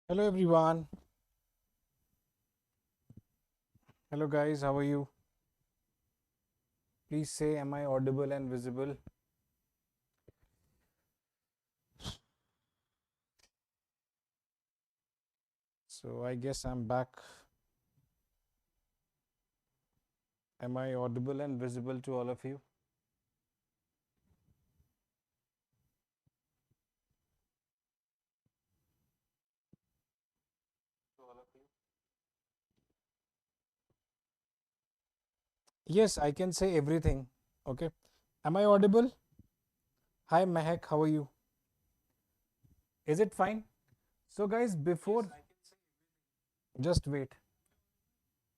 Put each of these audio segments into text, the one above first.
Hello everyone. Hello guys, how are you? Please say, am I audible and visible? So I guess I'm back. Am I audible and visible to all of you? To all of you? Yes, I can say everything. Okay. Am I audible? Hi Mehak, how are you? Is it fine? So guys, before just wait.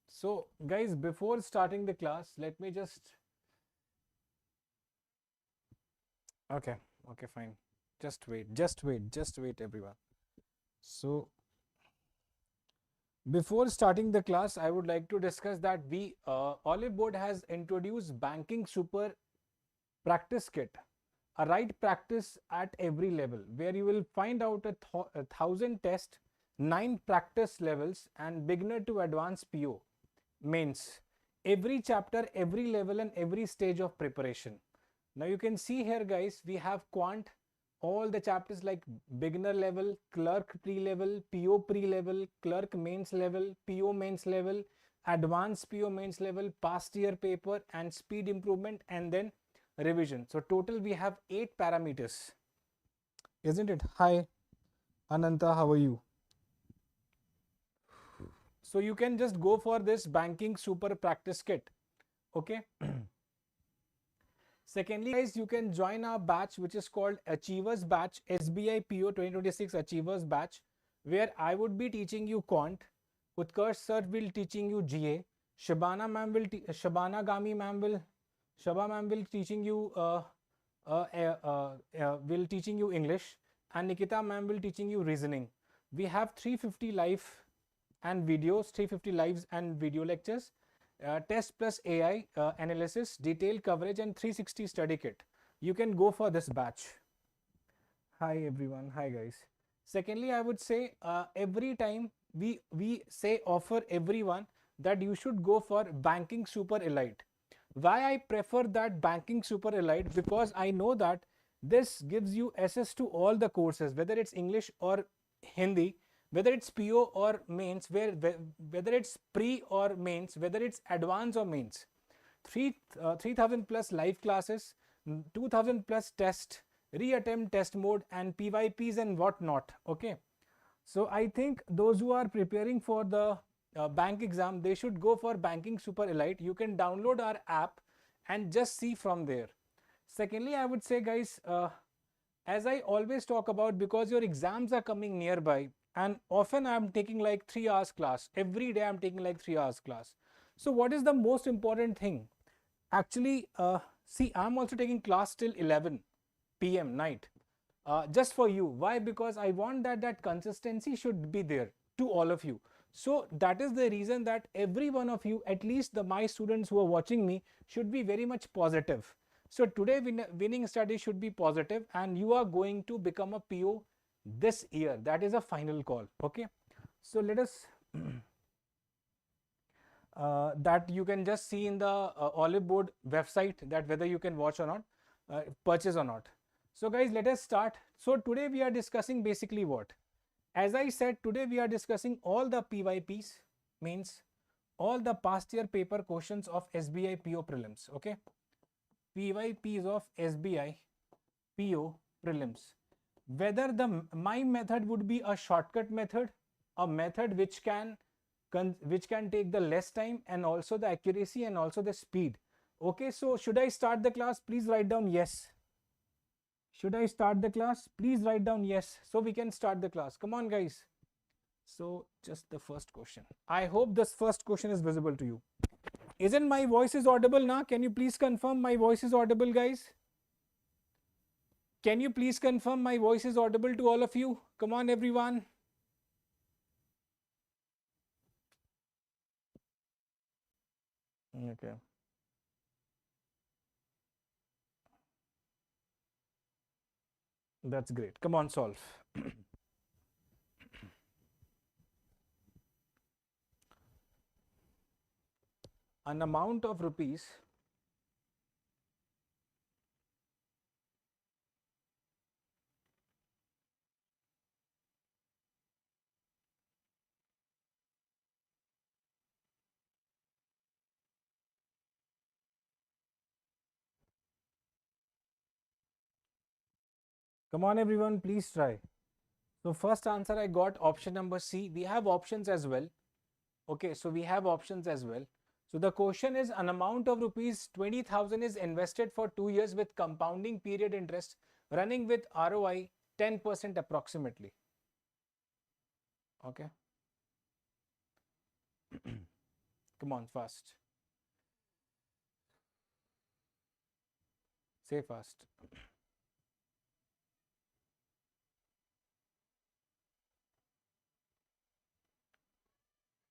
So guys, before starting the class, let me just okay, okay, fine. Just wait everyone. So before starting the class, I would like to discuss that Oliveboard has introduced Banking Super Practice Kit, a right practice at every level, where you will find out a thousand tests, 9 practice levels, and beginner to advanced PO mains. Every chapter, every level, and every stage of preparation. Now you can see here, guys, we have Quant, all the chapters like beginner level, clerk pre-level, PO pre-level, clerk mains level, PO mains level, advanced PO mains level, past year paper, and speed improvement, and then revision. So total we have 8 parameters, isn't it? Hi Ananta, how are you? So you can just go for this Banking Super Practice Kit. Okay. Secondly, guys, you can join our batch, which is called Achievers Batch, SBI PO 2026 Achievers Batch, where I would be teaching you Quant, Utkarsh Sir will teaching you GA, Shabana ma'am will, Shabana Gami ma'am will, Shaba ma'am will teaching you will teaching you English, and Nikita ma'am will teaching you reasoning. We have 350 live and videos, 350 lives and video lectures, test plus AI analysis, detailed coverage, and 360 study kit. You can go for this batch. Hi everyone. Hi guys. Secondly, I would say every time we say offer everyone that you should go for Banking Super Elite. Why I prefer that Banking Super Elite? Because I know that this gives you access to all the courses, whether it's English or Hindi, whether it's PO or mains, whether it's pre or mains, whether it's advanced or mains. 3000 plus live classes, 2000 plus test, reattempt test mode, and PYPs and whatnot. Okay. So I think those who are preparing for the bank exam, they should go for Banking Super Elite. You can download our app and just see from there. Secondly, I would say, guys, as I always talk about, because your exams are coming nearby, and often I'm taking like 3 hours class. Every day I'm taking like 3 hours class. So what is the most important thing? Actually, see, I'm also taking class till 11 p.m. night, just for you. Why? Because I want that consistency should be there to all of you. So that is the reason that every one of you, at least my students who are watching me, should be very much positive. So today winning study should be positive, and you are going to become a PO this year. That is a final call. Okay. So let us that you can just see in the Oliveboard website, that whether you can watch or not, purchase or not. So guys, let us start. So today we are discussing basically what? As I said, today we are discussing all the PYPs, means all the past year paper questions of SBI PO prelims. Okay. PYPs of SBI PO prelims. Whether my method would be a shortcut method, a method which can take the less time, and also the accuracy and also the speed. Okay, so should I start the class? Please write down yes. Should I start the class? Please write down yes, so we can start the class. Come on guys. So just the first question. I hope this first question is visible to you. Isn't my voice is audible now? Can you please confirm my voice is audible, guys? Can you please confirm my voice is audible to all of you? Come on everyone. Okay. That's great. Come on, solve. an amount of rupees Come on everyone, please try. So first answer I got option number C. We have options as well. Okay, so we have options as well. So the question is an amount of rupees 20,000 is invested for 2 years with compounding period interest running with ROI 10% approximately. Okay. Come on, fast. Say fast.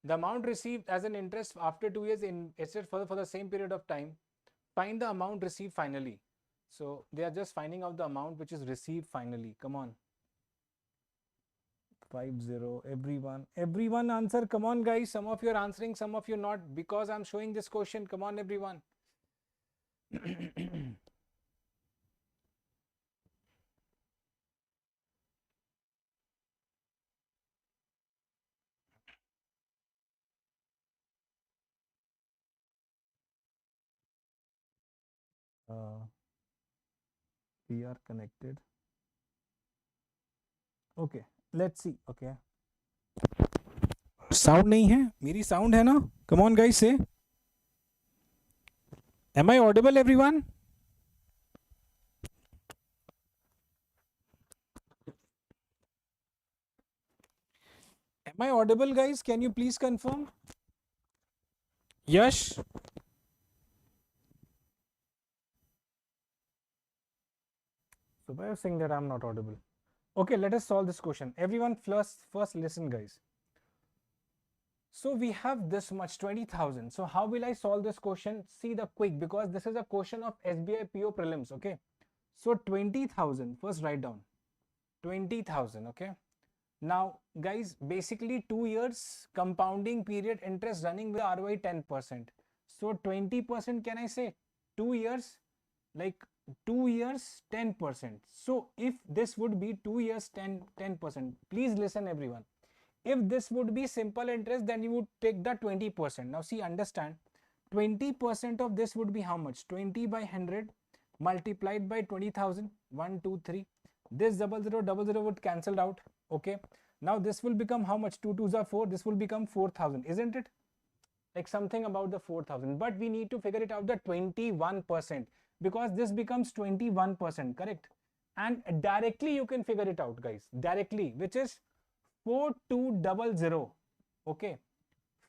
The amount received as an interest after 2 years invested for the same period of time. Find the amount received finally. So they are just finding out the amount which is received finally. Come on. 50. Everyone answer. Come on, guys. Some of you are answering, some of you not, because I'm showing this question. Come on, everyone. We are connected. Okay, let's see. Okay. Sound नहीं है, मेरी sound है ना? Come on, guys, say. Am I audible, everyone? Am I audible, guys? Can you please confirm? Yash? So why are you saying that I'm not audible? Okay, let us solve this question. Everyone first listen, guys. So we have this much 20,000. So how will I solve this question? See the quick, because this is a question of SBI PO prelims. Okay. So 20,000, first write down 20,000. Okay. Now guys, basically 2 years compounding period interest running with ROI 10%. So 20%, can I say 2 years, like 2 years 10%. So if this would be 2 years 10%, please listen everyone. If this would be simple interest, then you would take the 20%. Now see, understand, 20% of this would be how much? 20 by 100 multiplied by 20,000. 1, 2, 3. This 0000 would cancelled out. Okay. Now this will become how much? 2 2s are 4. This will become 4,000, isn't it? Like something about the 4,000. But we need to figure it out the 21%, because this becomes 21%, correct? And directly you can figure it out, guys. Directly, which is 4200. Okay,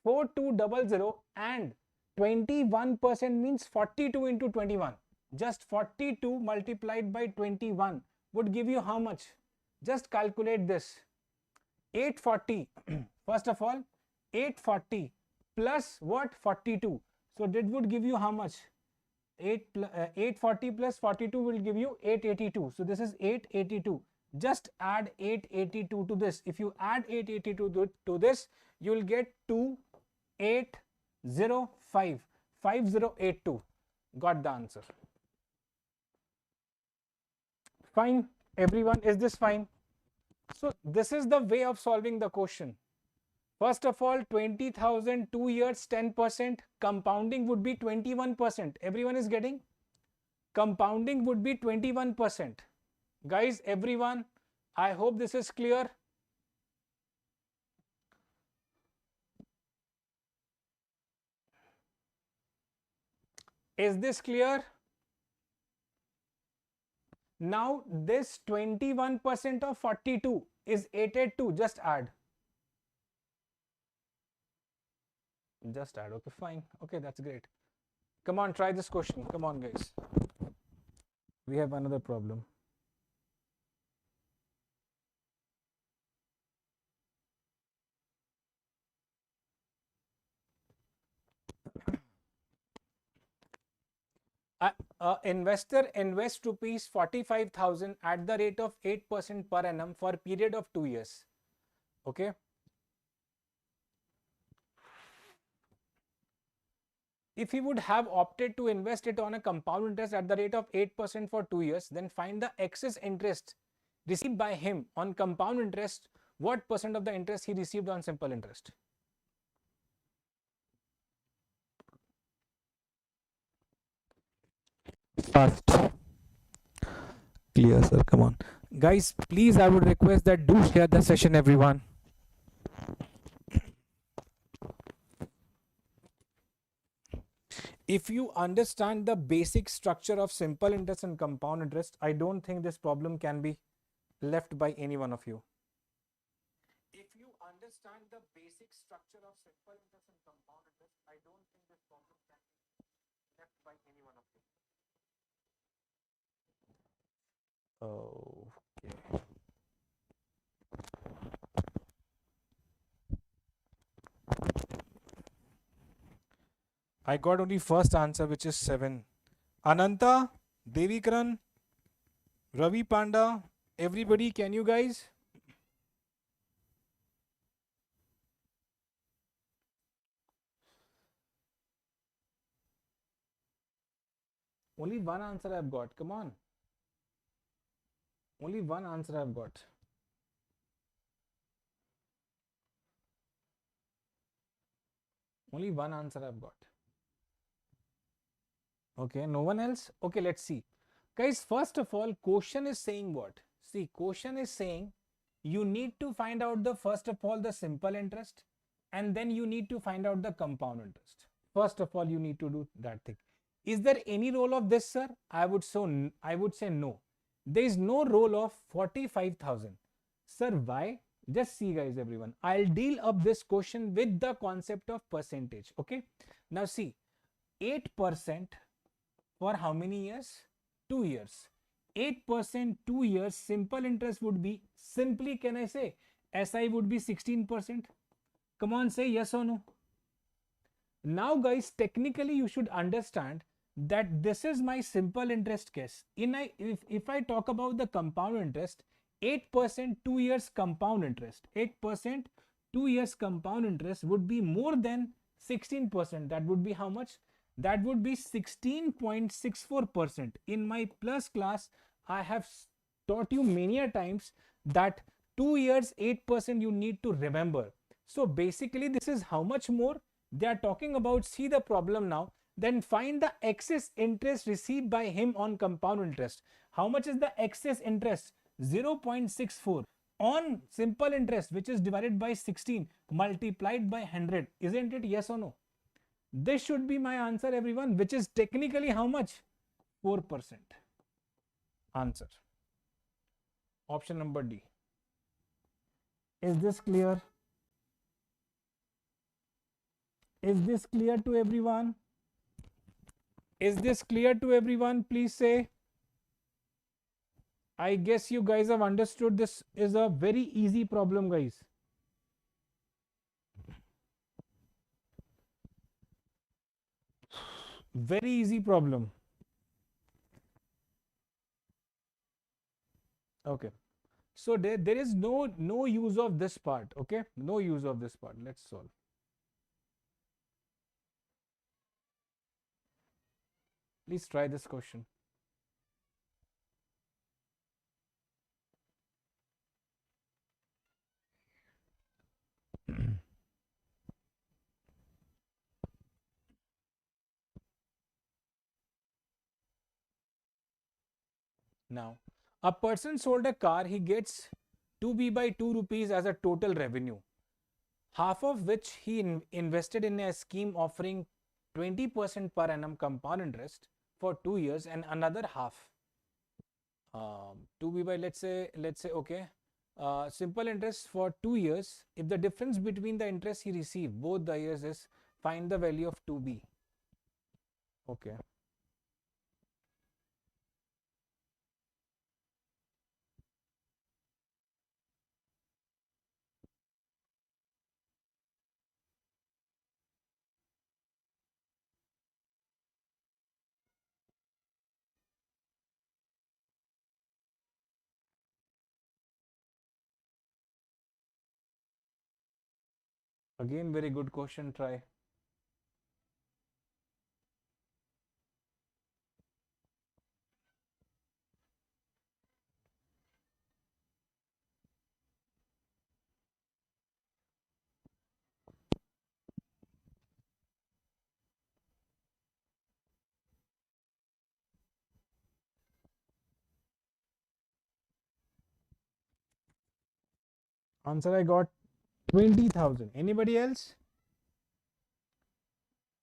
4200, and 21% means 42 into 21. Just 42 multiplied by 21 would give you how much? Just calculate this. 840. First of all, 840 plus what? 42. So that would give you how much? 840 plus 42 will give you 882. So this is 882. Just add 882 to this. If you add 882 to this, you will get 2805. 5082. Got the answer. Fine, everyone, is this fine? So this is the way of solving the question. First of all, 20,000, 2 years, 10%. Compounding would be 21%. Everyone is getting? Compounding would be 21%. Guys, everyone, I hope this is clear. Is this clear? Now this 21% of 42 is 882. Just add. Just add. Okay, fine. Okay, that's great. Come on, try this question. Come on, guys. We have another problem. Investor invests rupees 45,000 at the rate of 8% per annum for a period of 2 years. Okay. If he would have opted to invest it on a compound interest at the rate of 8% for 2 years, then find the excess interest received by him on compound interest. What percent of the interest he received on simple interest? Fast. Clear, sir. Come on. Guys, please, I would request that do share the session, everyone. If you understand the basic structure of simple interest and compound interest, I don't think this problem can be left by any one of you. If you understand the basic structure of simple interest and compound interest, I don't think this problem can be left by any one of you. Okay. I got only first answer, which is 7. Ananta, Devikran, Ravi Panda, everybody, can you guys? Only one answer I've got. Come on. Only one answer I've got. Only one answer I've got. Okay, no one else? Okay, let's see. Guys, first of all, question is saying what? See, question is saying you need to find out the first of all the simple interest, and then you need to find out the compound interest. First of all, you need to do that thing. Is there any role of this, sir? I would say no. There is no role of 45,000. Sir, why? Just see, guys, everyone. I'll deal up this question with the concept of percentage. Okay. Now see, 8% for how many years? 2 years. 8% 2 years, simple interest would be, simply can I say, SI would be 16%. Come on, say yes or no. Now guys, technically you should understand that this is my simple interest case. If I talk about the compound interest, 8% 2 years compound interest, 8% 2 years compound interest would be more than 16%. That would be how much? That would be 16.64%. In my plus class, I have taught you many a times that 2 years 8% you need to remember. So basically this is how much more they are talking about. See the problem now. Then find the excess interest received by him on compound interest. How much is the excess interest? 0.64 on simple interest, which is divided by 16 multiplied by 100. Isn't it yes or no? This should be my answer, everyone, which is technically how much? 4%. Answer. Option number D. Is this clear? Is this clear to everyone? Is this clear to everyone? Please say. I guess you guys have understood this is a very easy problem, guys. Very easy problem. Okay. So there is no use of this part. Okay. No use of this part. Let's solve. Please try this question. Now, a person sold a car, he gets 2B by 2 rupees as a total revenue, half of which he invested in a scheme offering 20% per annum compound interest for 2 years, and another half 2B by, let's say okay, simple interest for 2 years. If the difference between the interest he received both the years is, find the value of 2B. Okay. Again, very good question. Try. Answer I got 20,000. Anybody else?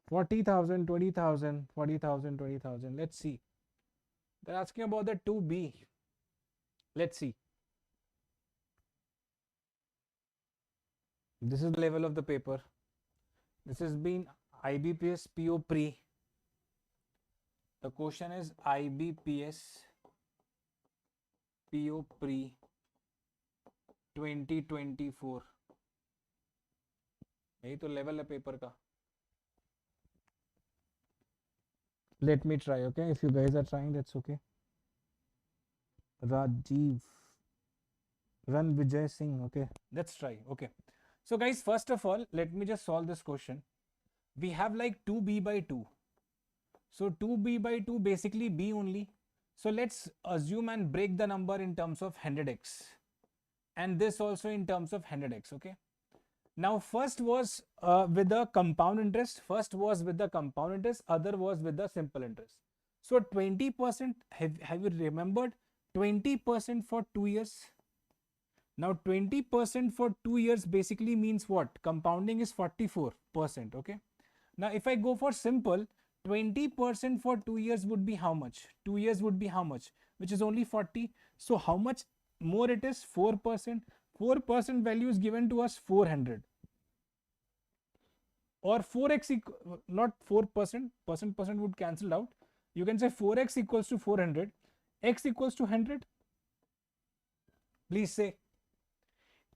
40,000, 20,000, 40,000, 20,000. Let's see. They're asking about the 2B. Let's see. This is the level of the paper. This has been IBPS PO pre. The question is IBPS PO pre 2024. यही तो level है paper का. Let me try, okay? If you guys are trying, that's okay. Rajiv, Ran Vijay Singh, okay? Let's try, okay? So guys, first of all, let me just solve this question. We have like 2b by 2. So 2b by 2 basically b only. So let's assume and break the number in terms of 100x. And this also in terms of 100x, okay? Now first was with the compound interest. First was with the compound interest. Other was with the simple interest. So 20%, have you remembered? 20% for 2 years. Now 20% for 2 years basically means what? Compounding is 44%, okay? Now if I go for simple, 20% for 2 years would be how much? 2 years would be how much? Which is only 40. So how much more it is? 4%. 4% value is given to us 400. Or 4x, not 4%, percent would cancel out. You can say 4x equals to 400, x equals to 100. Please say.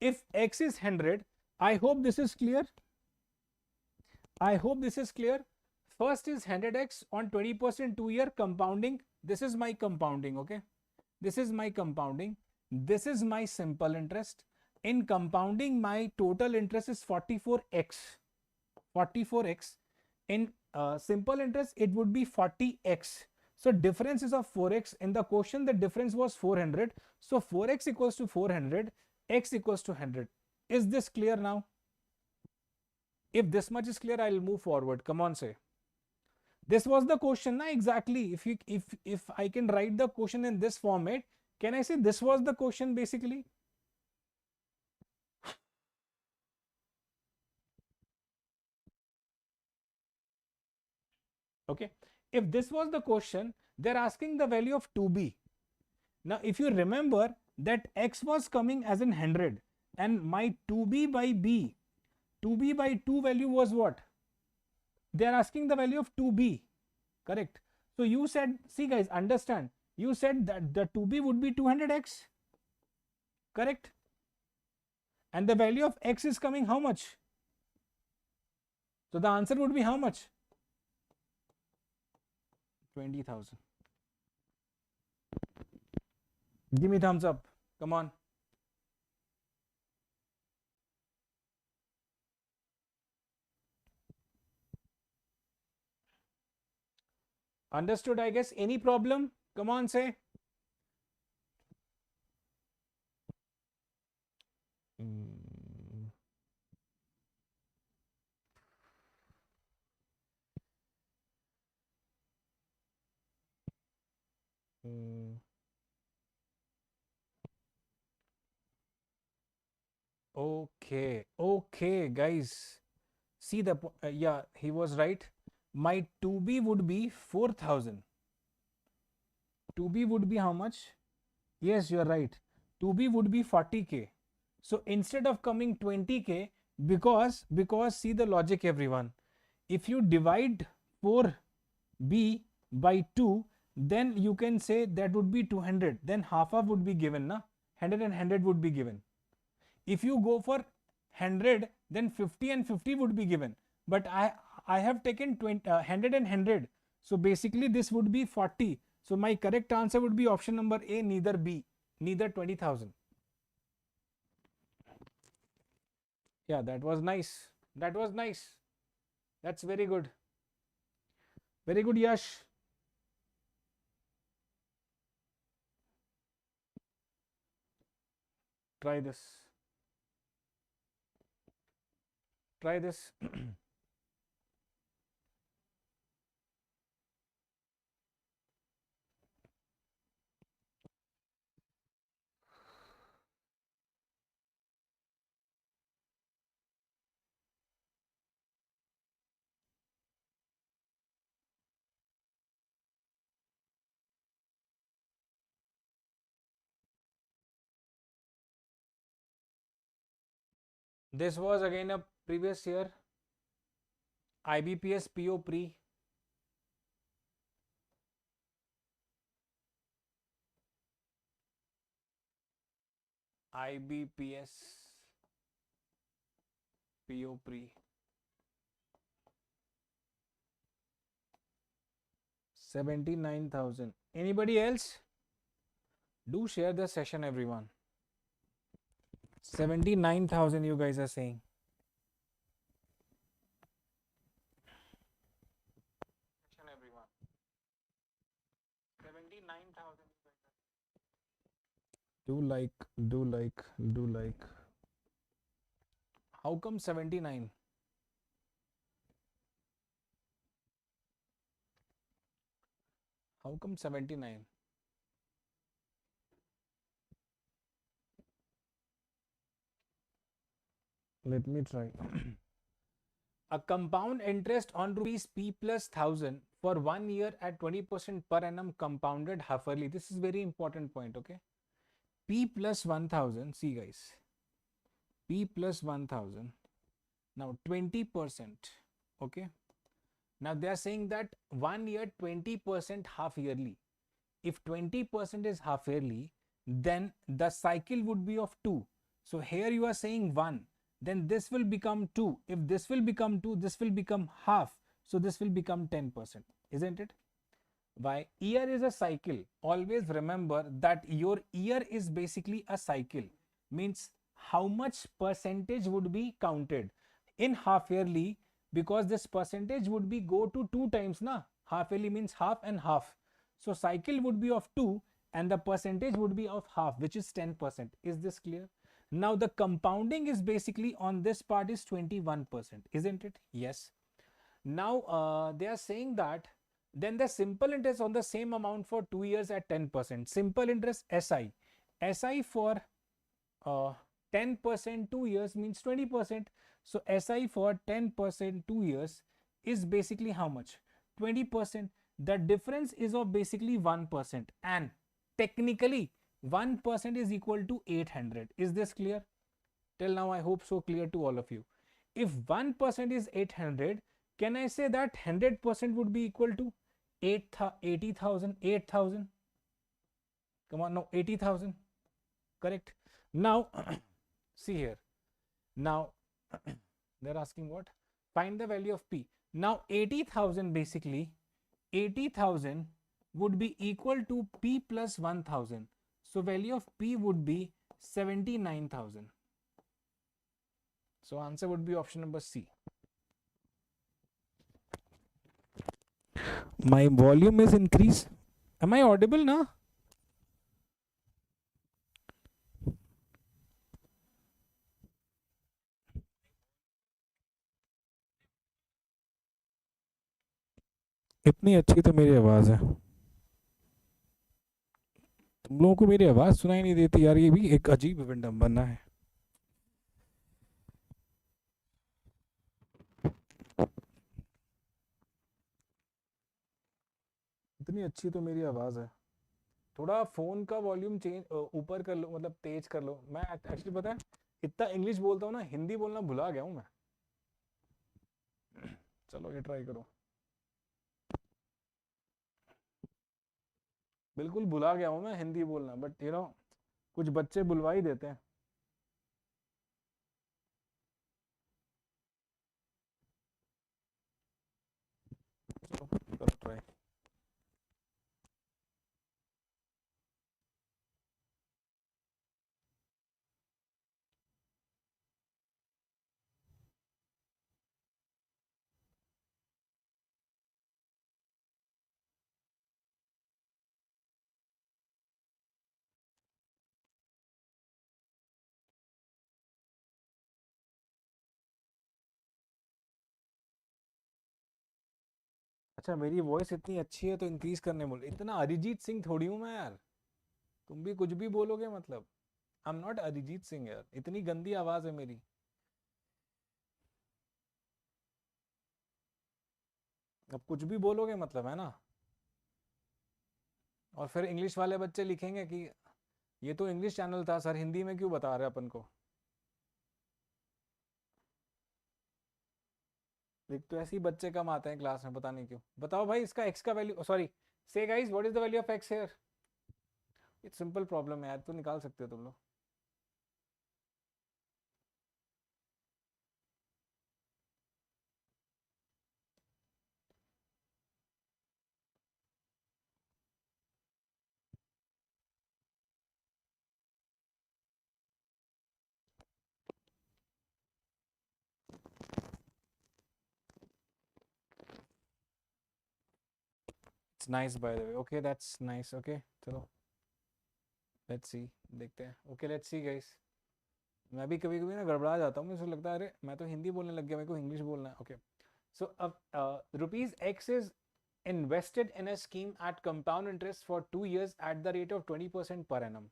If x is 100, I hope this is clear. I hope this is clear. First is 100x on 20% 2 year compounding. This is my compounding, okay? This is my compounding. This is my simple interest. In compounding, my total interest is 44x. 44x. In simple interest, it would be 40x. So difference is of 4x. In the question, the difference was 400. So 4x equals to 400, x equals to 100. Is this clear now? If this much is clear, I'll move forward. Come on, say. This was the question, na? Exactly. If I can write the question in this format, can I say this was the question basically? Okay. If this was the question, they're asking the value of 2b. Now, if you remember that x was coming as in 100 and my 2b by b, 2b by 2 value was what? They are asking the value of 2b, correct? So you said, see guys, understand, you said that the 2b would be 200x, correct? And the value of x is coming how much? So the answer would be how much? 20,000. Give me thumbs up. Come on. Understood, I guess. Any problem? Come on, say. Okay, okay, guys. See the yeah, he was right. My 2b would be 4,000. 2b would be how much? Yes, you are right. 2b would be 40k. So instead of coming 20k, because see the logic, everyone. If you divide 4b by 2, then you can say that would be 200. Then half of would be given, na? 100 and 100 would be given. If you go for 100, then 50 and 50 would be given. But I have taken 100 and 100. So basically this would be 40. So my correct answer would be option number A, neither B, neither 20,000. Yeah, that was nice. That was nice. That's very good. Very good, Yash. Try this. Try this. This was again a previous year IBPS PO pre. IBPS PO pre. 79,000. Anybody else? Do share the session, everyone. 79,000 you guys are saying. Everyone. 79,000. Do like. How come 79? How come 79? Let me try. A compound interest on rupees P plus 1000 for 1 year at 20% per annum compounded half-yearly. This is very important point, okay? P plus 1000, see guys, P plus 1000, now 20%, okay? Now they are saying that 1 year 20% half yearly. If 20% is half yearly, then the cycle would be of 2. So here you are saying 1, then this will become 2. If this will become 2, this will become half. So this will become 10%, isn't it? Why? Year is a cycle. Always remember that your year is basically a cycle. Means how much percentage would be counted in half yearly, because this percentage would be go to 2 times na. Half yearly means half and half. So cycle would be of 2 and the percentage would be of half, which is 10%. Is this clear? Now the compounding is basically on this part is 21%, isn't it? Yes. Now they are saying that then the simple interest on the same amount for 2 years at 10%. Simple interest SI. SI for 10% 2 years means 20%. So SI for 10% 2 years is basically how much? 20%. The difference is of basically 1%, and technically 1% is equal to 800. Is this clear? Till now I hope so clear to all of you. If 1% is 800, can I say that 100% would be equal to 80,000? 8,000? Come on, no, 80,000. Correct. Now, see here. Now, they're asking what? Find the value of P. Now, 80,000 basically, 80,000 would be equal to P plus 1,000. So, value of P would be 79,000. So, answer would be option number C. My volume is increased. Am I audible now? इतनी अच्छी तो मेरी आवाज है, तुम लोगों को मेरी आवाज सुनाई नहीं देती यार, ये भी एक अजीब विडंबना है। इतनी अच्छी तो मेरी आवाज है, थोड़ा फोन का वॉल्यूम चेंज ऊपर कर लो, मतलब तेज कर लो। मैं एक्चुअली पता है इतना इंग्लिश बोलता हूँ ना, हिंदी बोलना भुला गया हूँ मैं। चलो ये ट्राई करो। बिल्कुल भुला गया हूँ मैं हिंदी बोलना, बट यू नो कुछ बच्चे बुलवा ही देते हैं। चलो करो ट्राई। अच्छा मेरी वॉइस इतनी अच्छी है तो इंक्रीज करने बोल, इतना अरिजीत सिंह थोड़ी हूँ मैं यार, तुम भी कुछ भी बोलोगे मतलब। I am not Arijit Singh यार, इतनी गंदी आवाज है मेरी। अब कुछ भी बोलोगे मतलब, है ना। और फिर इंग्लिश वाले बच्चे लिखेंगे कि ये तो इंग्लिश चैनल था सर, हिंदी में क्यों बता रहे अपन को। एक तो ऐसे ही बच्चे कम आते हैं क्लास में, पता नहीं क्यों। बताओ भाई इसका x का वैल्यू, सॉरी से guys what is the value of x here? It's simple problem है यार, तो निकाल सकते हो तुम लोग। It's nice by the way, okay that's nice, okay चलो लेट्स सी, देखते हैं। ओके लेट्स सी गाइस, मैं भी कभी कभी ना गड़बड़ा जाता हूँ, मुझे लगता है अरे मैं तो हिंदी बोलने लग गया, मेरे को इंग्लिश बोलना है। ओके सो अब rupees x is invested in a scheme at compound interest for 2 years at the rate of 20% per annum.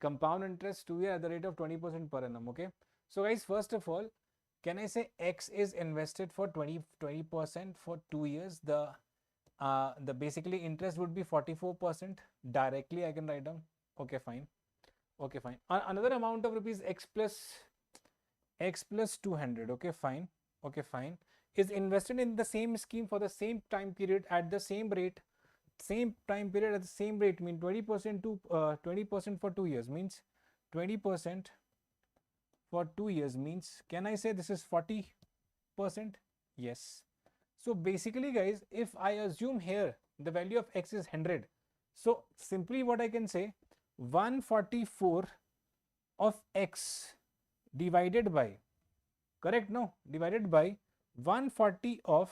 Compound interest 2 years at the rate of 20% per annum. Okay. So guys, first of all, can I say X is invested for 20% for 2 years? The basically interest would be 44%. Directly I can write down. Okay, fine. Okay, fine. Another amount of rupees X plus 200. Okay, fine. Okay, fine. Is invested in the same scheme for the same time period at the same rate, same time period at the same rate, mean 20% to 20% for 2 years, means 20% for 2 years means, can I say this is 40%? Yes. So basically guys, if I assume here the value of x is 100, so simply what I can say, 144 of x divided by, correct, no, divided by 140 of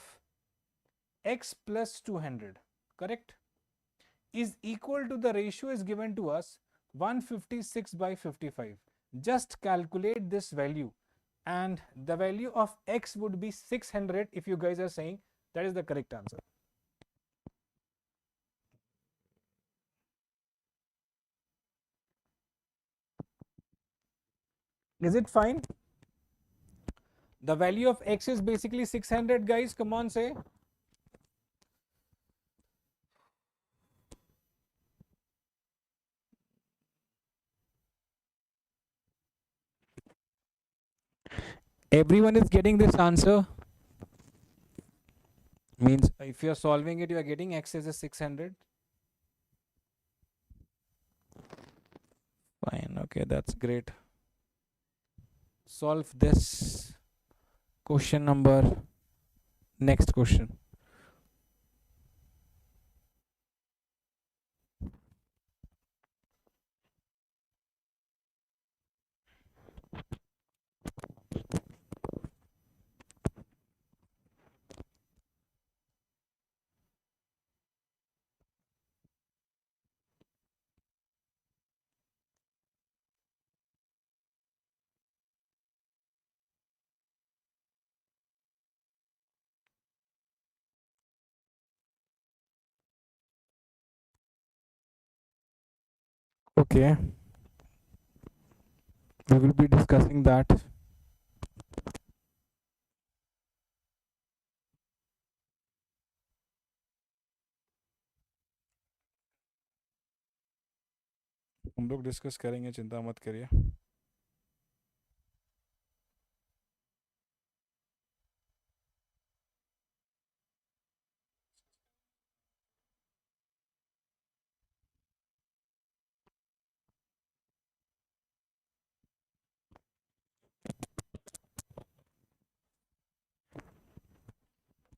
x plus 200, correct, is equal to, the ratio is given to us 156 by 55. Just calculate this value and the value of x would be 600 if you guys are saying that is the correct answer. Is it fine? The value of x is basically 600 guys, come on say. Everyone is getting this answer, means if you are solving it you are getting x is a 600. Fine, okay, that's great. Solve this question number. Next question. Okay, we will be discussing that. हम लोग discuss करेंगे, चिंता मत करिए।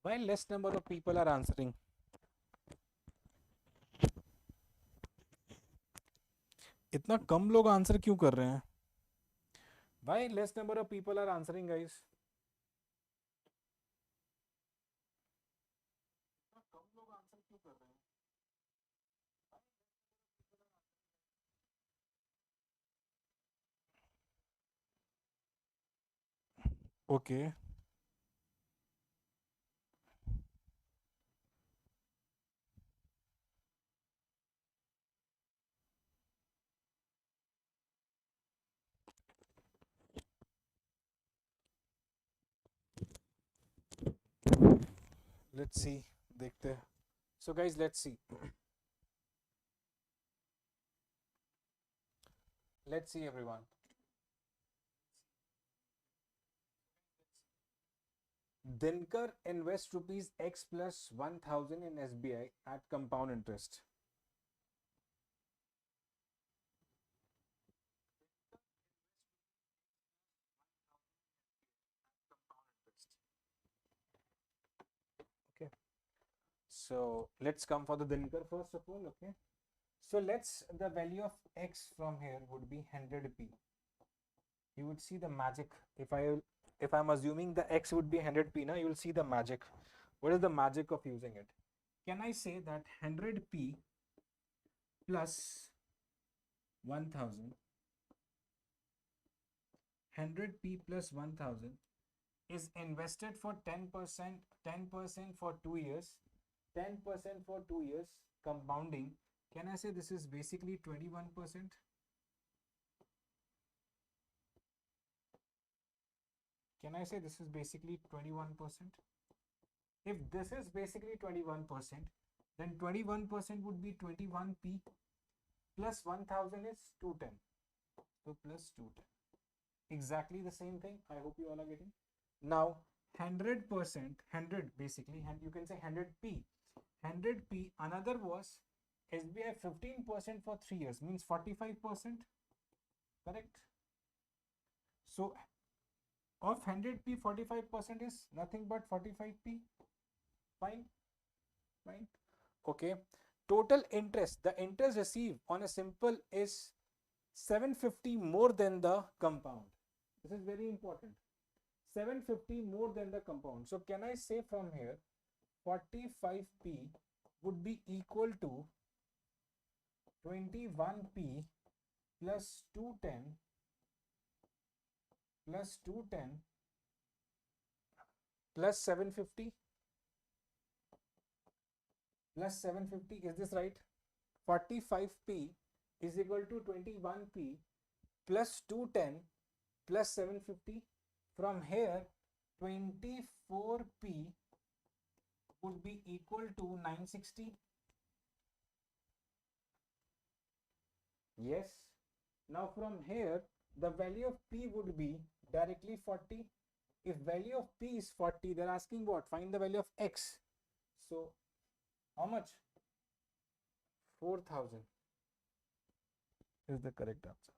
Why less number of people are answering? इतना कम लोग answer क्यों कर रहे हैं? Why less number of people are answering guys? इतना कम लोग आंसर क्यों कर रहे हैं? Okay. Let's see, देखते हैं. So guys, let's see. Let's see everyone. Dinkar invests rupees X plus 1000 in SBI at compound interest. Okay. So let's come for the Dinkar first of all. Okay. So the value of X from here would be 100p. You would see the magic. If I'm assuming the X would be 100p, now you will see the magic. What is the magic of using it? Can I say that 100p plus 1000, 100p plus 1000 is invested for 10%, 10% for 2 years, 10% for 2 years compounding. Can I say this is basically 21%? Can I say this is basically 21%? If this is basically 21%, then 21% would be 21p plus 1000 is 210. So plus 210. Exactly the same thing. I hope you all are getting. Now 100%, 100 basically, and you can say 100p. 100p, another was SBI 15% for 3 years, means 45%. Correct? So of 100p, 45% is nothing but 45p. Fine. Fine. Okay. Total interest, the interest received on a simple is 750 more than the compound. This is very important. 750 more than the compound. So can I say from here 45p would be equal to 21p plus 210 plus 210 plus 750 plus 750. Is this right? 45p is equal to 21p plus 210 plus 750. From here 24p would be equal to 960. Yes. Now from here the value of p would be directly 40. If value of p is 40, they're asking what? Find the value of x. So how much? 4000 is the correct answer.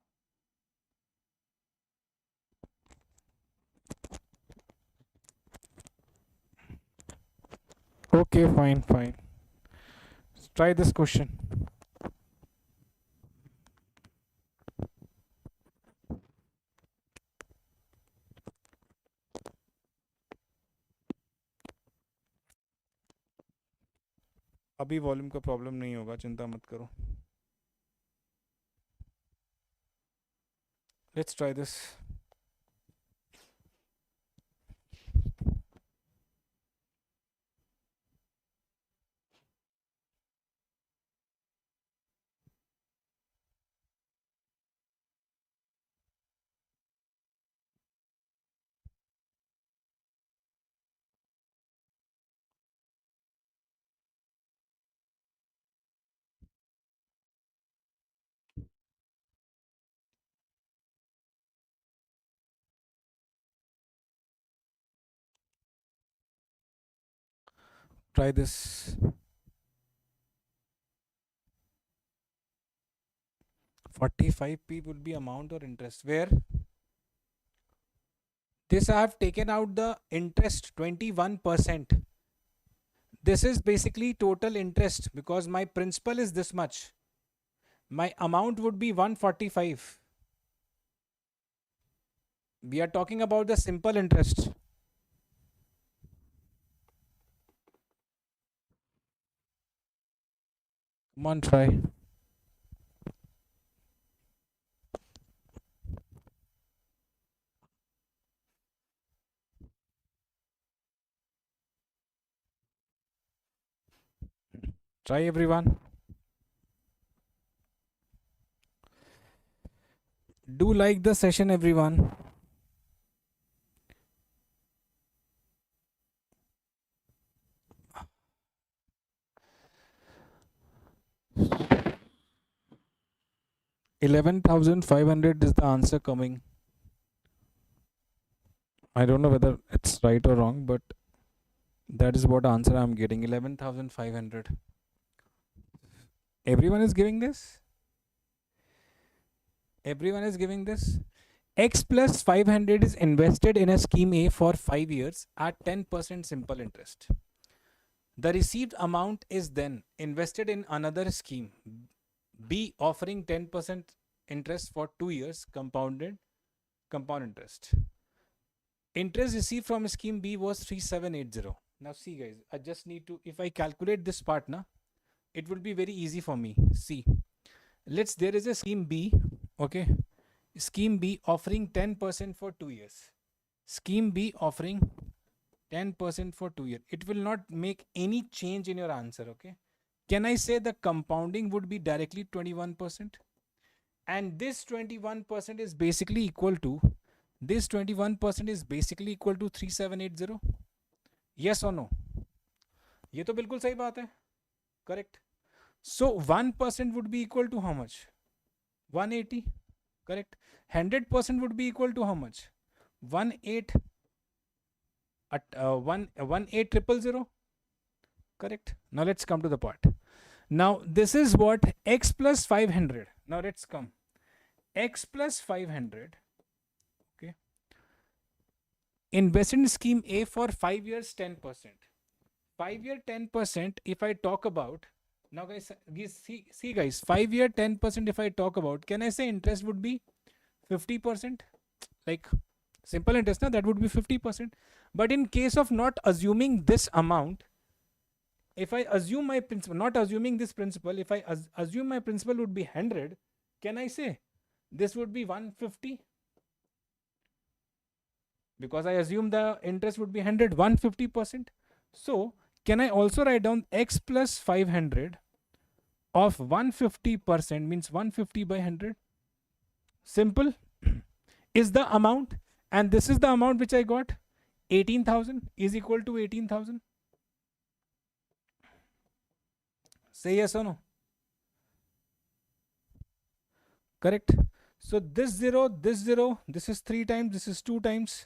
Okay, fine, fine. Let's try this question. अभी volume का problem नहीं होगा, चिंता मत करो. Let's try this. Try this. 45p would be amount or interest. Where? This I have taken out the interest 21%. This is basically total interest because my principal is this much. My amount would be 145. We are talking about the simple interest. Come on, try. Try everyone. Do like the session everyone. $11,500 is the answer coming. I don't know whether it's right or wrong, but That is what answer I'm getting, 11,500. Everyone is giving this? Everyone is giving this? X plus 500 is invested in a scheme A for 5 years at 10% simple interest. The received amount is then invested in another scheme B offering 10% interest for 2 years compound interest. Interest received from scheme B was 3780. Now see guys, I just need to, if I calculate this part now, it will be very easy for me. See, there is a scheme B, okay? Scheme B offering 10% for 2 years. Scheme B offering 10% for 2 years. It will not make any change in your answer, okay? Can I say the compounding would be directly 21%? And this 21% is basically equal to, this 21% is basically equal to 3780. Yes or no? ये तो बिल्कुल सही बात है. Correct. So 1% would be equal to how much? 180. Correct. 100% would be equal to how much? 18 at 18000. Correct. Now let's come to the part. Now this is what x plus 500. Now let's come. X plus 500. Okay. Investment scheme A for 5 years 10%. 5-year 10%. If I talk about now, guys, see guys, 5-year 10%. If I talk about, can I say interest would be 50%? Like simple interest, now that would be 50%. But in case of not assuming this amount, if I assume my principal, not assuming this principal, if I assume my principal would be 100, can I say this would be 150? Because I assume the interest would be 100, 150%. So can I also write down x plus 500 of 150% means 150 by 100? Simple. Is the amount, and this is the amount which I got, 18,000 is equal to 18,000. Say yes or no? Correct. So this 0, this is 3 times, this is 2 times.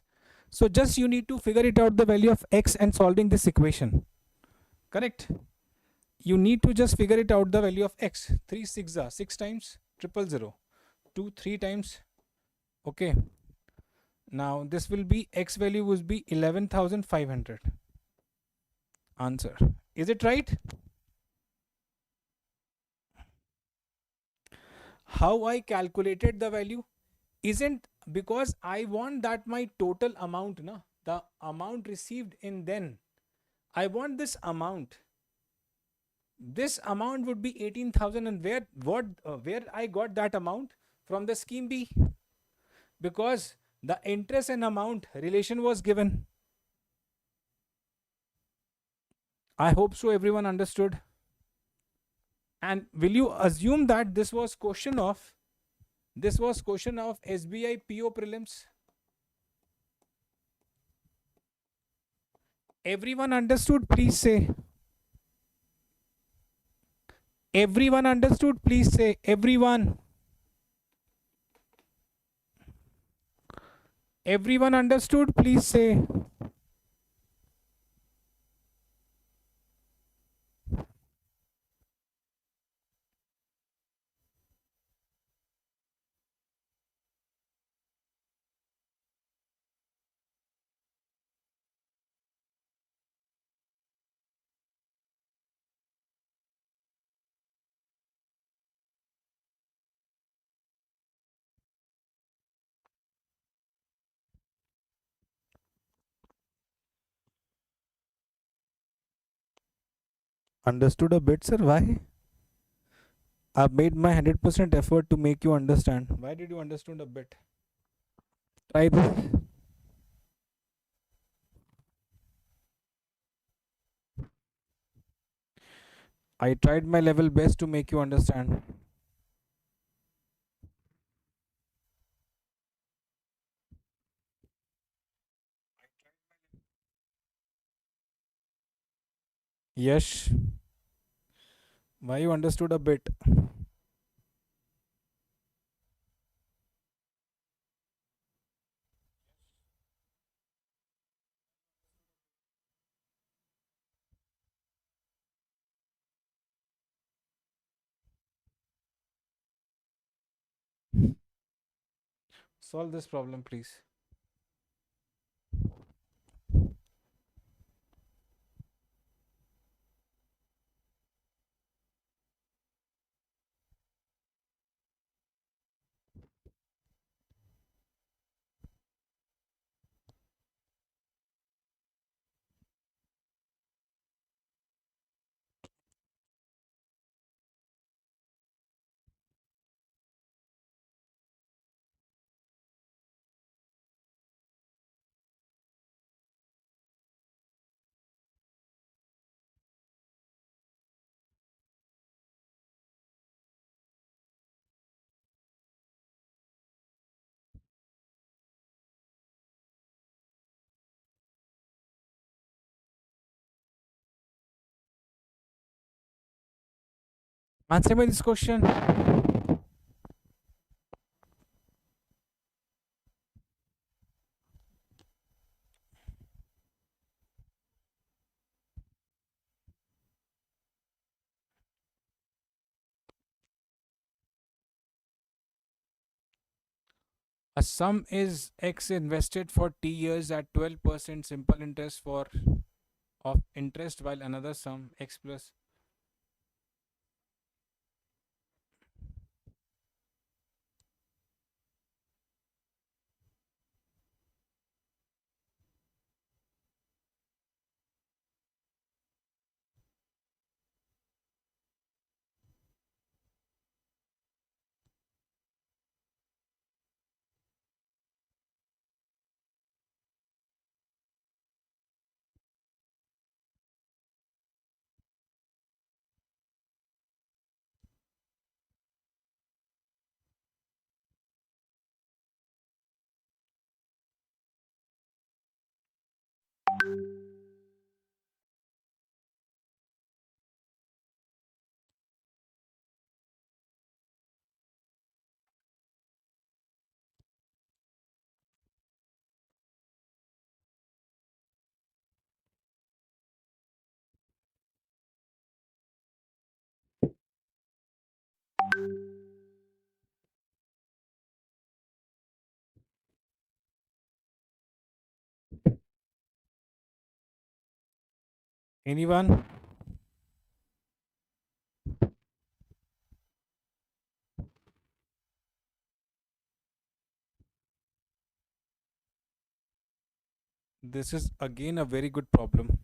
So just you need to figure it out the value of x and solving this equation. Correct. You need to just figure it out the value of x. 3 6 are 6 times 000. 2 3 times. Okay. Now this will be, x value would be 11,500. Answer. Is it right? How I calculated the value isn't because I want that my total amount, na, the amount received in then. I want this amount. This amount would be 18,000, and where I got that amount from the scheme B, because the interest and amount relation was given. I hope so everyone understood. And will you assume that this was question of SBI PO prelims? Everyone understood, please say. Everyone understood, please say. Everyone. Everyone understood, please say. Understood a bit, sir? Why? I've made my 100% effort to make you understand. Why did you understand a bit? Try this. I tried my level best to make you understand. Yes. Why you understood a bit? Solve this problem, please. Answer me this question. A sum is X invested for T years at 12% simple interest for of interest, while another sum X plus. Anyone? This is again a very good problem.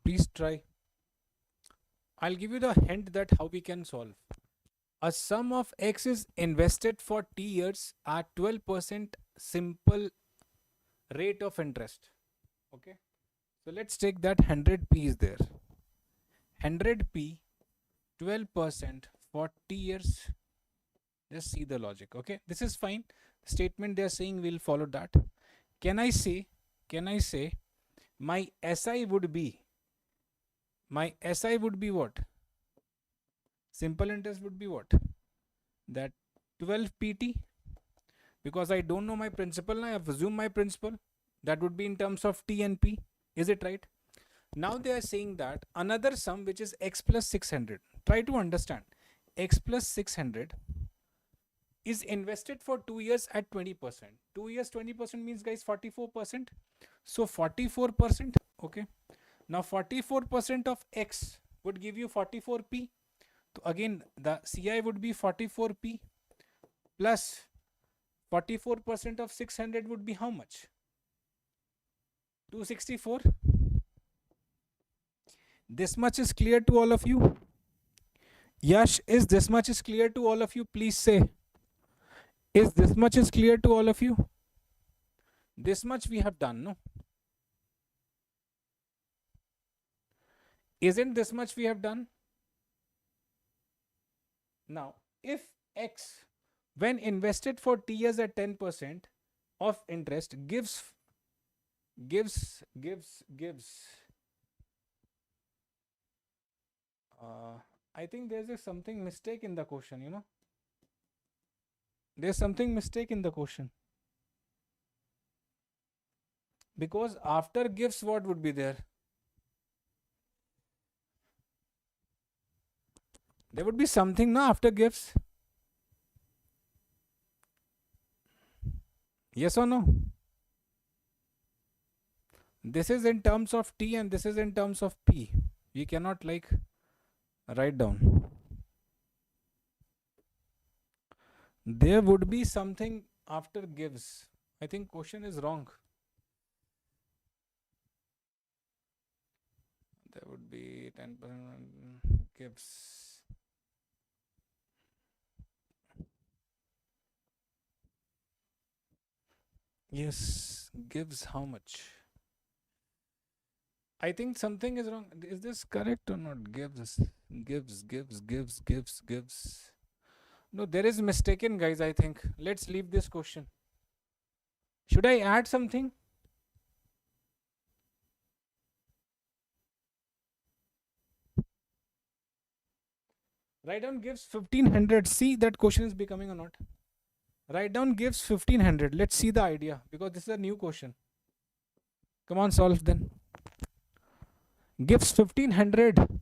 Please try. I'll give you the hint that how we can solve. A sum of X is invested for T years at 12% simple rate of interest. Okay. So let's take that 100p is there. 100p, 12% for T years. Just see the logic. Okay. This is fine. Statement they are saying we'll follow that. Can I say my SI would be what? Simple interest would be what? That 12 pt, because I don't know my principal. I have assumed my principal. That would be in terms of T and P. Is it right? Now they are saying that another sum which is X plus 600. Try to understand. X plus 600 is invested for 2 years at 20%. 2 years 20% means, guys, 44%. So 44%. Okay. Now 44% of X would give you 44p. So again the CI would be 44p plus 44% of 600 would be how much? 264. This much is clear to all of you. Yash, is this much is clear to all of you? Please say. Is this much is clear to all of you? This much we have done, no? Isn't this much we have done? Now, if X, when invested for T years at 10% of interest, gives I think there's a something mistake in the question, you know. There's something mistake in the question. Because after gives, what would be there? There would be something, no, after gives. Yes or no? This is in terms of T and this is in terms of P. We cannot like write down. There would be something after gives. I think question is wrong. There would be 10% gives. Yes, gives how much? I think something is wrong. Is this correct or not? Gives. No, there is mistaken, guys, I think. Let's leave this question. Should I add something? Write down gives 1500. See that question is becoming or not. Write down gives 1500. Let's see the idea because this is a new question. Come on, solve then. Gives 1500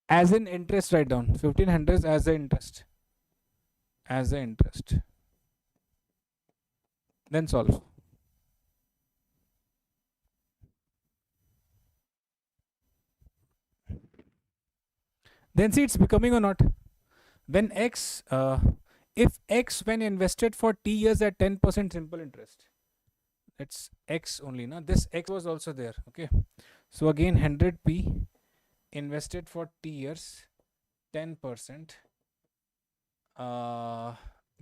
as in interest. Write down 1500 as a interest. As a interest. Then solve. Then see it's becoming or not. When X, if X when invested for T years at 10% simple interest. It's X only, na? This X was also there, okay? So again 100p invested for T years, 10%,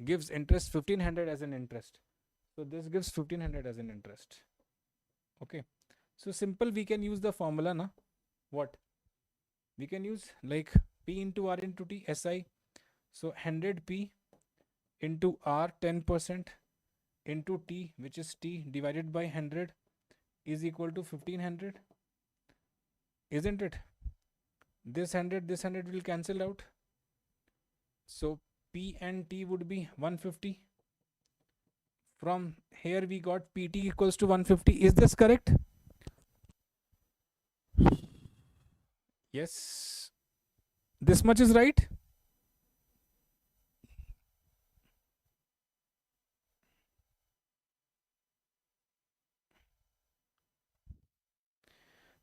gives interest 1500 as an interest. So this gives 1500 as an interest, okay? So simple, we can use the formula, na? What? We can use like P into R into T, SI. So 100p into R 10% into T, which is T divided by 100 is equal to 1500, isn't it? This 100 will cancel out. So P and T would be 150. From here we got PT equals to 150. Is this correct? Yes. This much is right.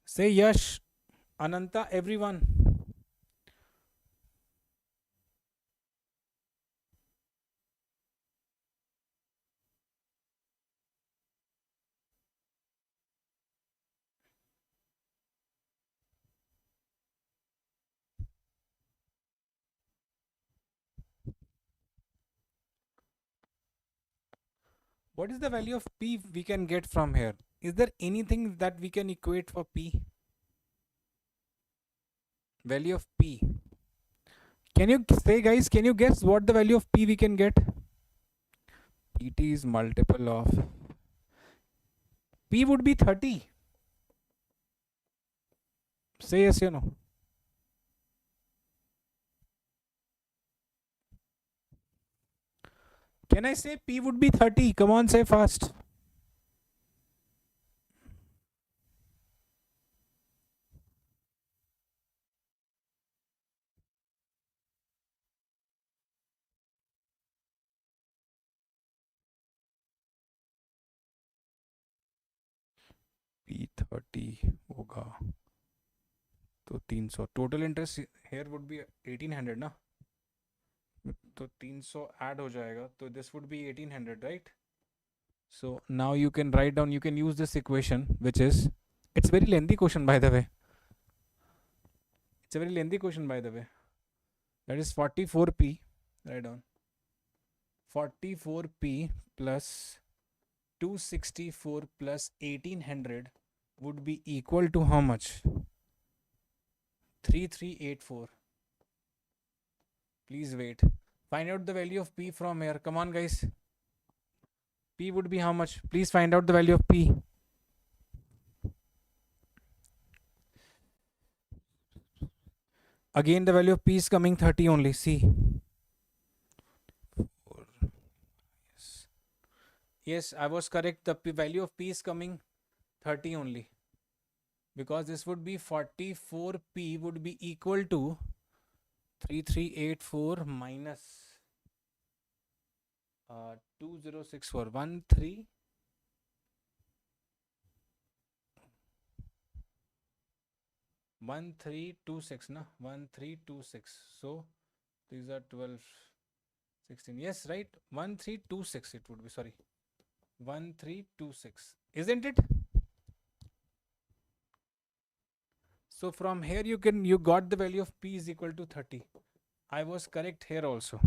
Say Yash, Ananta, everyone. What is the value of P we can get from here? Is there anything that we can equate for P? Value of P. Can you say, guys, can you guess what the value of P we can get? PT is multiple of P would be 30. Say yes or no. Can I say P would be 30? Come on, say fast. P30 होगा तो 300. Total interest here would be 1800 ना, तो 300 add हो जाएगा, तो this would be 1800, right? So now you can write down, you can use this equation, which is, it's very lengthy question by the way. It's a very lengthy question, by the way. That is 44p. Write down. 44p plus 264 plus 1800 would be equal to how much? 3384. Please wait. Find out the value of p from here. Come on, guys. P would be how much? Please find out the value of p. Again, the value of p is coming 30 only. See. Yes, I was correct. The value of p is coming 30 only. Because this would be 44p would be equal to 3384 minus 2064. 1326 na 1326. So these are 12 16. Yes, right, 1326 it would be. Sorry, 1326, isn't it? So from here you got the value of p is equal to 30. I was correct here also.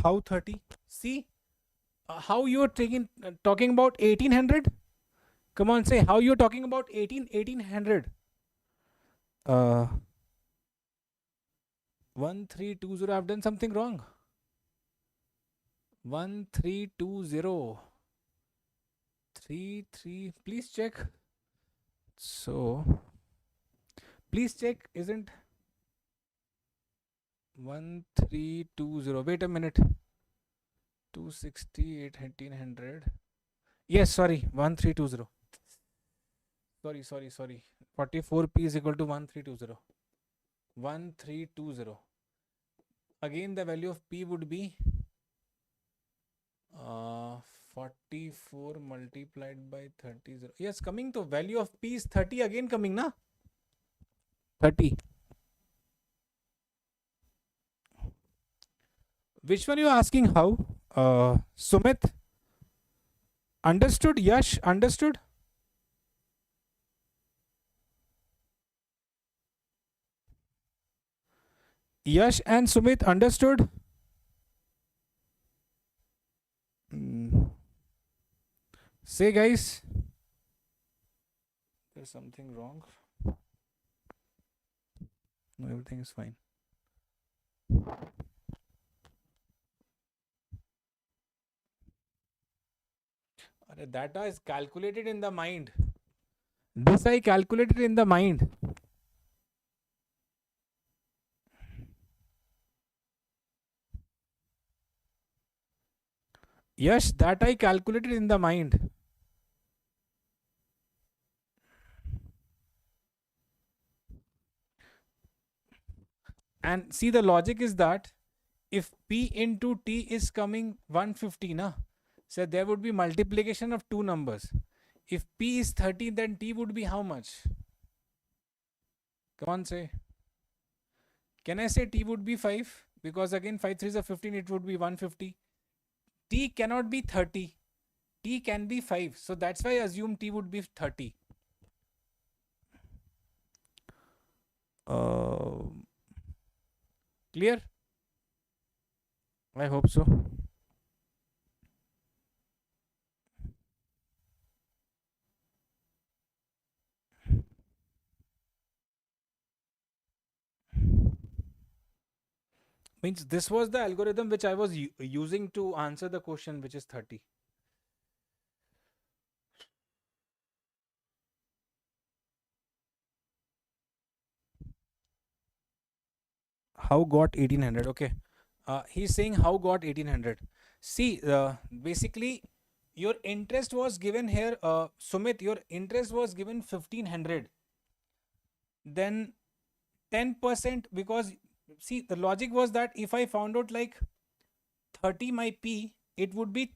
How 30? See, how you are talking about 1800? Come on, say how you're talking about 1800. 1320. I've done something wrong. 1320. 33. Please check. So, please check. Isn't 1320? Wait a minute. 268 1800. Yes, sorry. 1320. Sorry. 44p is equal to 1320. 1320. Again, the value of p would be 44 multiplied by 30. Yes, coming to value of p is 30 again coming, na? 30. Which one you are asking how? Sumit? Understood? Yash? Understood? Yash and Sumit understood? Say, guys. There's something wrong. No, everything is fine. That is calculated in the mind. This I calculated in the mind. Yes, that I calculated in the mind. And see, the logic is that if p into t is coming 150, na? So there would be multiplication of two numbers. If p is 30, then t would be how much? Come on, say. Can I say t would be 5? Because again 5 3s are 15, it would be 150. T cannot be 30. T can be 5. So that's why I assume t would be 30. Clear? I hope so. Means this was the algorithm which I was using to answer the question, which is 30. How got 1800? Okay. He's saying how got 1800. See, basically your interest was given here, Sumit, your interest was given 1500. Then 10%, because see, the logic was that if I found out like 30 my p, it would be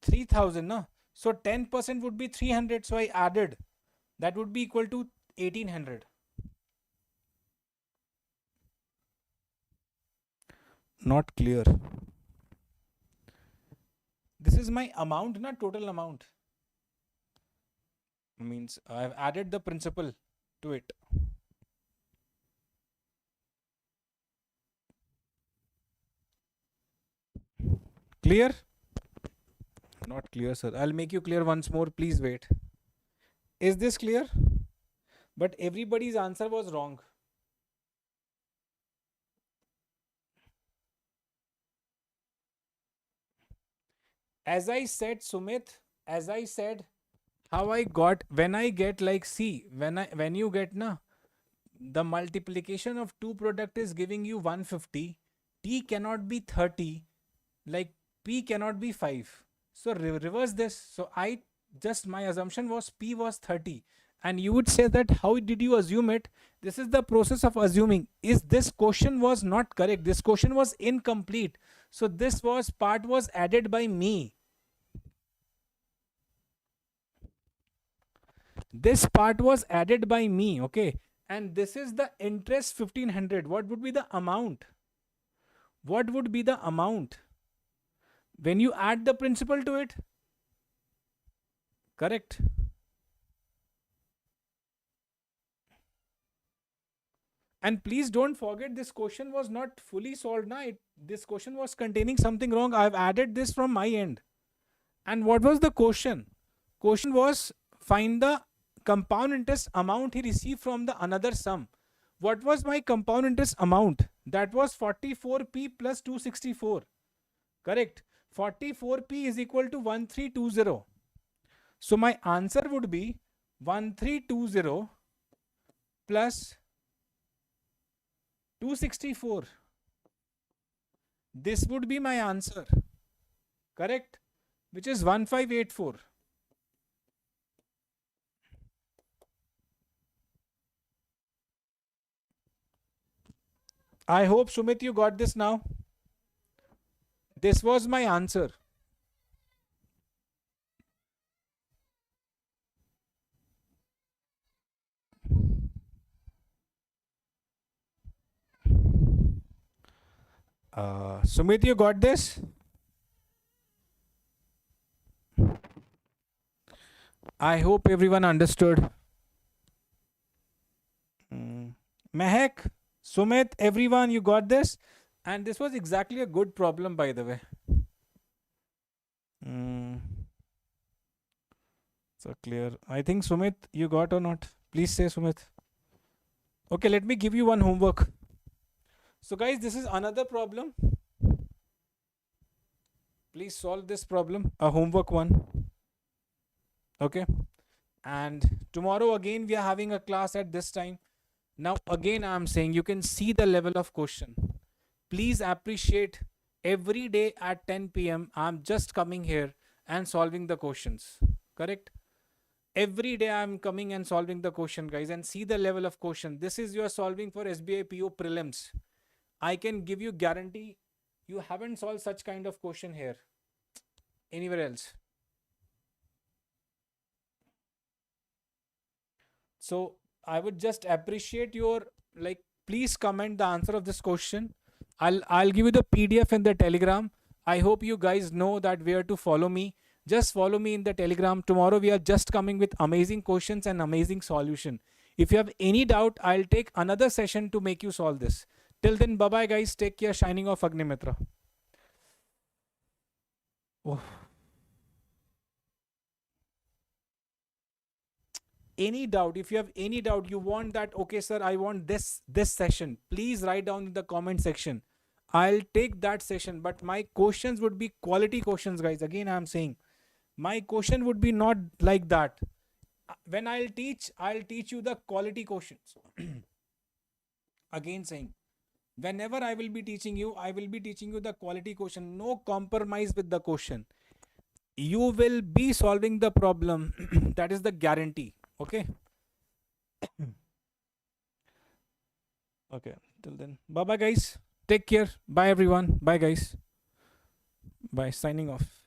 3000, no? So 10% would be 300. So I added. That would be equal to 1800. Not clear. This is my amount, not total amount. Means I've added the principal to it. Clear? Not clear, sir. I'll make you clear once more. Please wait. Is this clear? But everybody's answer was wrong. As I said, Sumit, as I said, how I got, when I get like, see, when you get na, the multiplication of two product is giving you 150. T cannot be 30, like P cannot be 5. So reverse this. So I just, my assumption was P was 30. And you would say that how did you assume it? This is the process of assuming. Is this question was not correct? This question was incomplete. So this was part was added by me. This part was added by me, okay? And this is the interest 1500. What would be the amount? What would be the amount when you add the principal to it? Correct. And please don't forget, this question was not fully solved. This question was containing something wrong. I've added this from my end. And what was the question? Question was, find the compound interest amount he received from the another sum. What was my compound interest amount? That was 44p plus 264. Correct. 44p is equal to 1320. So my answer would be 1320 plus 264. This would be my answer. Correct. Which is 1584. I hope, Sumit, you got this now. This was my answer. Sumit, you got this? I hope everyone understood. Mehak, Sumit, everyone, you got this? And this was exactly a good problem, by the way. So clear. I think, Sumit, you got or not? Please say, Sumit. Okay, let me give you one homework. So guys, this is another problem. Please solve this problem, a homework one. Okay. And tomorrow again, we are having a class at this time. Now, again, I'm saying you can see the level of question. Please appreciate every day at 10 p.m. I'm just coming here and solving the questions. Correct? Every day I'm coming and solving the question, guys, and see the level of question. This is you are solving for SBI PO prelims. I can give you guarantee you haven't solved such kind of question here anywhere else. So I would just appreciate your, like, please comment the answer of this question. I'll give you the PDF in the Telegram. I hope you guys know that where to follow me. Just follow me in the Telegram. Tomorrow we are just coming with amazing questions and amazing solution. If you have any doubt, I'll take another session to make you solve this. Till then, bye bye guys. Take care. Shining off, Agnimitra. Oh. Any doubt, if you have any doubt, you want that, okay sir, I want this session, please write down in the comment section. I'll take that session, but my questions would be quality questions, guys. Again, I'm saying my question would be not like that. When I'll teach you the quality questions. Again saying, whenever I will be teaching you, I will be teaching you the quality question. No compromise with the question. You will be solving the problem. That is the guarantee. Okay. Okay. Till then, bye bye guys. Take care. Bye everyone. Bye guys. Bye. Signing off.